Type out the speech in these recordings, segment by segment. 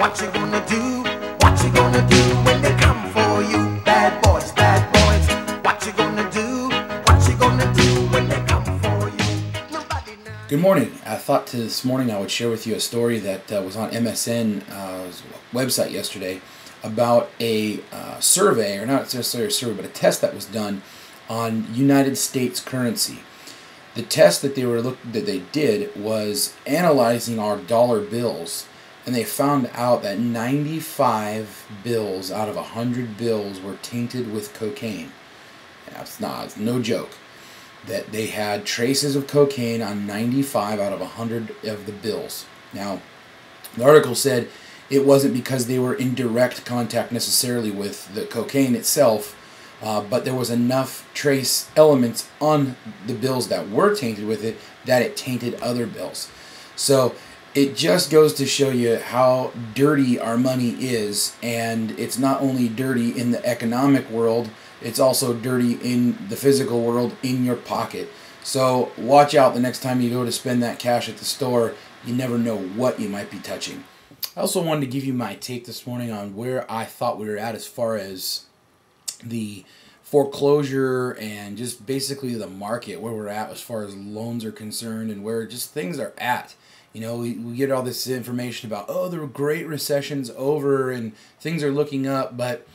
What you gonna do? What you gonna do when they come for you? Bad boys, bad boys. What you gonna do? What you gonna do when they come for you? Nobody knows. Good morning. I thought this morning I would share with you a story that was on MSN website yesterday about a survey, or not necessarily a survey, but a test that was done on United States currency. The test that they did was analyzing our dollar bills, and they found out that 95 bills out of 100 bills were tainted with cocaine. It's no joke. That they had traces of cocaine on 95 out of 100 of the bills. Now, the article said it wasn't because they were in direct contact necessarily with the cocaine itself, but there was enough trace elements on the bills that were tainted with it that it tainted other bills. So it just goes to show you how dirty our money is, and it's not only dirty in the economic world, it's also dirty in the physical world, in your pocket. So watch out the next time you go to spend that cash at the store. You never know what you might be touching. I also wanted to give you my take this morning on where I thought we were at as far as the foreclosure and just basically the market, where we're at as far as loans are concerned and where just things are at. You know, we get all this information about, oh, the Great Recession's over and things are looking up, but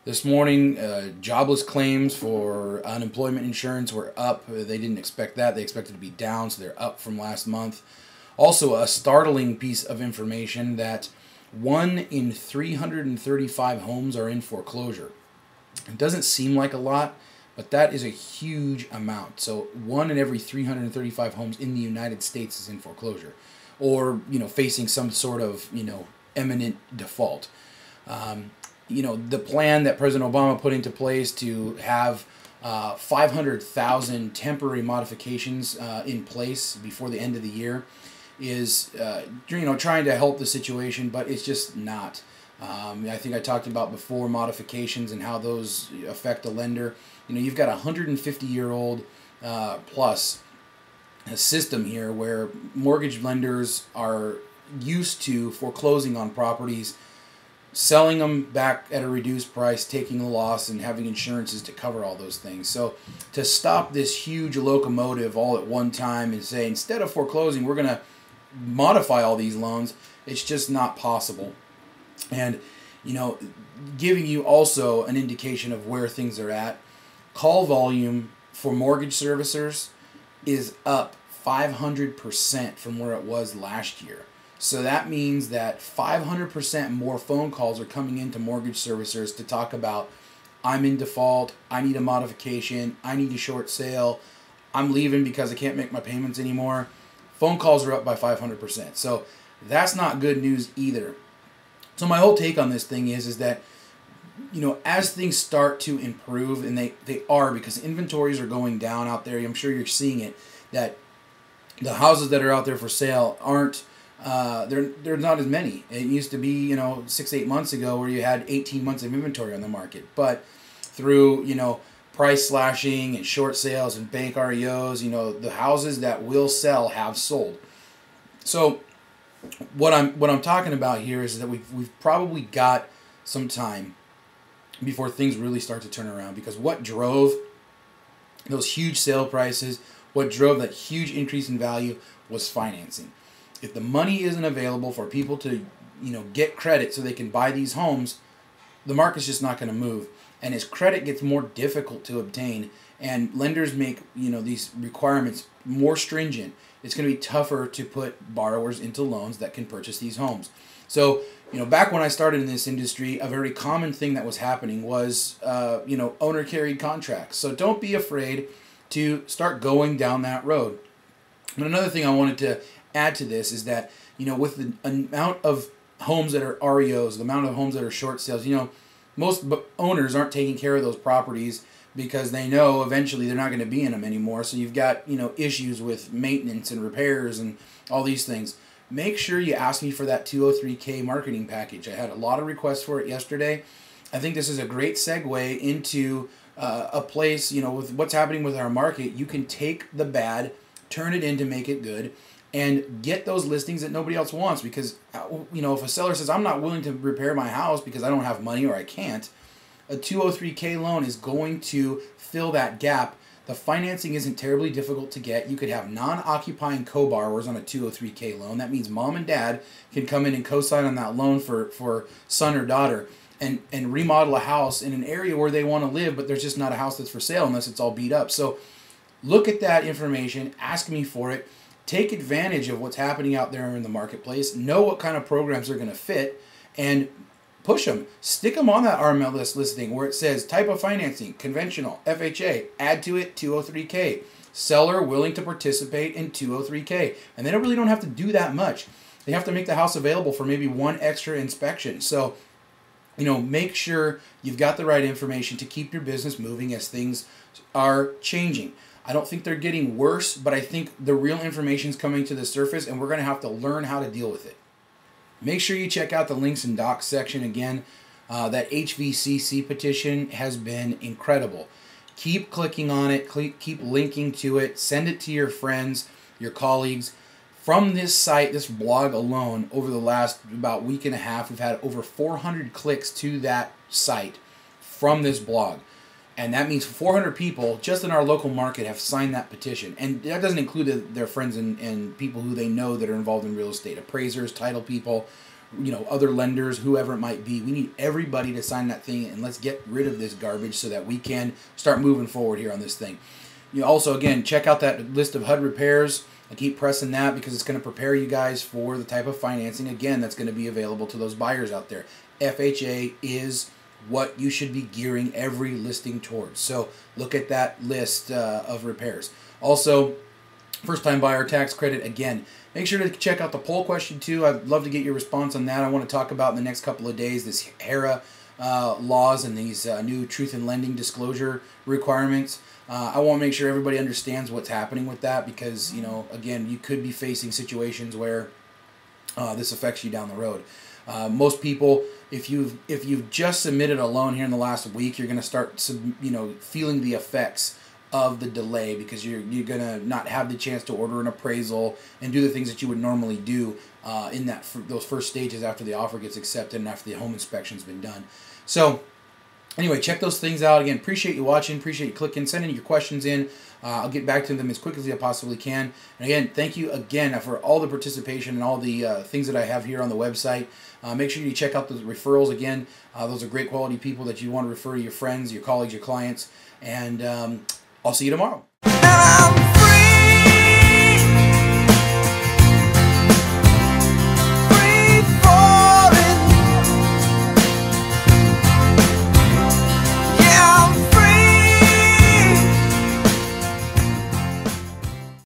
this morning, jobless claims for unemployment insurance were up. They didn't expect that. They expected to be down, so they're up from last month. Also, a startling piece of information that 1 in 335 homes are in foreclosure. It doesn't seem like a lot, but that is a huge amount. So 1 in every 335 homes in the United States is in foreclosure, or facing some sort of imminent default. The plan that President Obama put into place to have 500,000 temporary modifications in place before the end of the year is, trying to help the situation, but it's just not. I think I talked about before modifications and how those affect a lender. You've got a 150-year-old plus a system here where mortgage lenders are used to foreclosing on properties, selling them back at a reduced price, taking a loss, and having insurances to cover all those things. So to stop this huge locomotive all at one time and say, instead of foreclosing, we're going to modify all these loans, it's just not possible. And, giving you also an indication of where things are at, call volume for mortgage servicers is up 500% from where it was last year. So that means that 500% more phone calls are coming into mortgage servicers to talk about, I'm in default, I need a modification, I need a short sale, I'm leaving because I can't make my payments anymore. Phone calls are up by 500%. So that's not good news either. So my whole take on this thing is that, as things start to improve, and they are, because inventories are going down out there, I'm sure you're seeing it, that the houses that are out there for sale aren't, they're not as many. It used to be, 6-8 months ago where you had 18 months of inventory on the market. But through, price slashing and short sales and bank REOs, the houses that will sell have sold. So what I'm talking about here is that we've probably got some time before things really start to turn around, because what drove those huge sale prices, what drove that huge increase in value was financing. If the money isn't available for people to, get credit so they can buy these homes, the market's just not going to move. And as credit gets more difficult to obtain and lenders make, these requirements more stringent, it's going to be tougher to put borrowers into loans that can purchase these homes. So, back when I started in this industry, a very common thing that was happening was, owner-carried contracts. So don't be afraid to start going down that road. But another thing I wanted to add to this is that, with the amount of homes that are REOs, the amount of homes that are short sales, most owners aren't taking care of those properties because they know eventually they're not going to be in them anymore. So you've got, issues with maintenance and repairs and all these things. Make sure you ask me for that 203K marketing package. I had a lot of requests for it yesterday. I think this is a great segue into a place, with what's happening with our market. You can take the bad, turn it in to make it good, and get those listings that nobody else wants. Because, you know, if a seller says, I'm not willing to repair my house because I don't have money or I can't, a 203K loan is going to fill that gap. The financing isn't terribly difficult to get. You could have non-occupying co-borrowers on a 203K loan. That means mom and dad can come in and co-sign on that loan for son or daughter and remodel a house in an area where they want to live, but there's just not a house that's for sale unless it's all beat up. So look at that information, ask me for it, take advantage of what's happening out there in the marketplace, know what kind of programs are going to fit, and push them. Stick them on that RMLS listing where it says type of financing, conventional, FHA, add to it 203K, seller willing to participate in 203K. And they really don't have to do that much. They have to make the house available for maybe one extra inspection. So, you know, make sure you've got the right information to keep your business moving as things are changing. I don't think they're getting worse, but I think the real information is coming to the surface, and we're going to have to learn how to deal with it. Make sure you check out the links and docs section again. That HVCC petition has been incredible. Keep clicking on it, keep linking to it, send it to your friends, your colleagues. From this site, this blog alone, over the last about week and a half, we've had over 400 clicks to that site from this blog. And that means 400 people just in our local market have signed that petition. And that doesn't include their friends and people who they know that are involved in real estate. Appraisers, title people, you know, other lenders, whoever it might be. We need everybody to sign that thing, and let's get rid of this garbage so that we can start moving forward here on this thing. You know, also, again, check out that list of HUD repairs. I keep pressing that because it's going to prepare you guys for the type of financing, again, that's going to be available to those buyers out there. FHA is what you should be gearing every listing towards. So look at that list of repairs. Also, first-time buyer tax credit, again, make sure to check out the poll question too. I'd love to get your response on that. I want to talk about in the next couple of days this HERA laws and these new truth in lending disclosure requirements. I want to make sure everybody understands what's happening with that because, you know, again, you could be facing situations where this affects you down the road. Most people, if you've just submitted a loan here in the last week, you're going to start, feeling the effects of the delay because you're going to not have the chance to order an appraisal and do the things that you would normally do in those first stages after the offer gets accepted and after the home inspection's been done. So anyway, check those things out. Again, appreciate you watching, appreciate you clicking, sending your questions in. I'll get back to them as quickly as I possibly can. And again, thank you again for all the participation and all the things that I have here on the website. Make sure you check out the referrals again. Those are great quality people that you want to refer to your friends, your colleagues, your clients. And I'll see you tomorrow.